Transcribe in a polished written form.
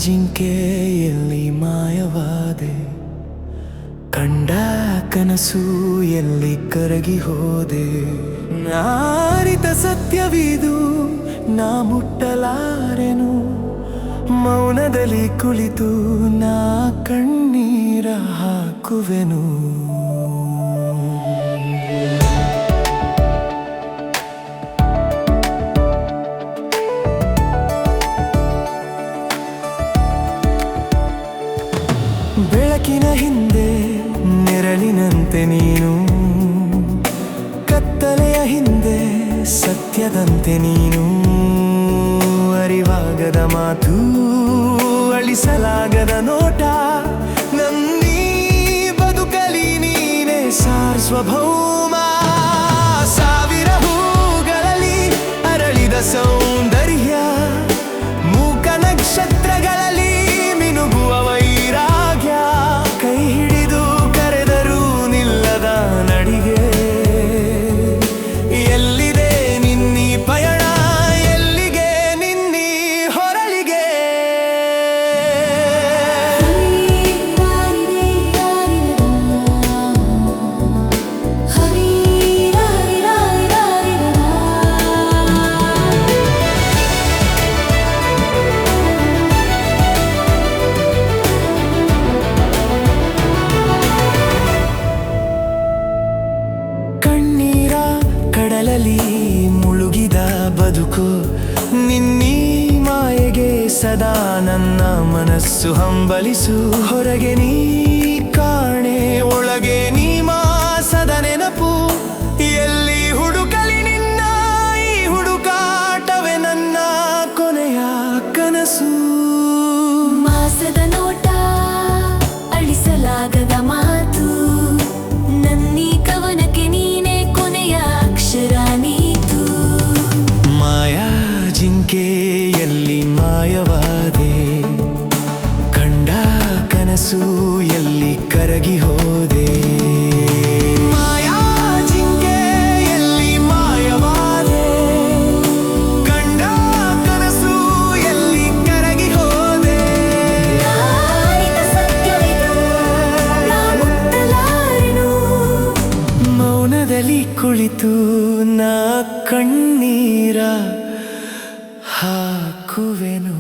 ಜಿಂಕೆಯಲ್ಲಿ ಮಾಯವಾದೆ, ಕಂಡ ಕನಸು ಎಲ್ಲಿ ಕರಗಿ ಹೋದೆ. ನಾರಿತ ಸತ್ಯವಿದು ನಾ ಮುಟ್ಟಲಾರೆನು, ಮೌನದಲ್ಲಿ ಕುಳಿತು ನಾ ಕಣ್ಣೀರ ಹಾಕುವೆನು. ಬೆಳಕಿನ ಹಿಂದೆ ನೆರಳಿನಂತೆ ನೀನು, ಕತ್ತಲೆಯ ಹಿಂದೆ ಸತ್ಯದಂತೆ ನೀನು. ಅರಿವಾಗದ ಮಾತು, ಅಳಿಸಲಾಗದ ನೋಟ, ನನ್ನೀ ಬದುಕಲಿ ನೀನೇ ಸಾರ್ವಭೌಮ. ಸಾವಿರ ಹೂಗಳಲ್ಲಿ ಅರಳಿದ ಸೌಂದರ್ಯ, ಮೂಕ ನಕ್ಷತ್ರಗಳಲ್ಲಿ ಮಿನುಗುವ ವೈರಾಗ್ಯ. ಕೈ ಹಿಡಿದು ಕರೆದರೂ ನಿಲ್ಲದ ನಡಿಗೆ, ಎಲ್ಲಿದೆ ನಿನ್ನೀ ಪಯಣ, ಎಲ್ಲಿಗೆ ನಿನ್ನೀ ಹೊರಳಿಗೆ. ಕಣ್ಣೀರ ಕಡಲಲ್ಲಿ ಮುಳುಗಿದ ಬದುಕು, ನಿನ್ನೀ ಮಾಯೆಗೆ ಸದಾ ನನ್ನ ಮನಸ್ಸು ಹಂಬಲಿಸು. ಹೊರಗೆ ನೀ ಕಾಣೆ, ಒಳಗೆ ನೀ ಮಾಸದ ನೆನಪು. ಎಲ್ಲಿ ಹುಡುಕಲಿ ನಿನ್ನ, ಈ ಹುಡುಕಾಟವೇ ನನ್ನ ಕೊನೆಯ ಕನಸು. ಮಾಸದ ನೋಟ, ಅಳಿಸಲಾಗದ ಮಾತು, ನನ್ನೀ ಕವನಕ್ಕೆ ನೀನೇ ಕೊನೆಯ ಅಕ್ಷರ ನೀತು. ಮಾಯಾ ಜಿಂಕೆಯಲ್ಲಿ ಮಾಯವಾದೆ, ಕಂಡ ಕನಸು ಎಲ್ಲಿ ಕರಗಿ ಹೋದೆ. ಮಾಯಾ ಜಿಂಕೆಯಲ್ಲಿ ಮಾಯವಾದೆ, ಕಂಡ ಕನಸು ಎಲ್ಲಿ ಕರಗಿ ಹೋದೆ. ನಾರಿತ ಸತ್ಯವಿದು ನಾ ಮುಟ್ಟಲಾರೆನು, ಮೌನದಲ್ಲಿ ಕುಳಿತು ನಾ ಕಣ್ಣೀರ ಹಾಕುವೆನು.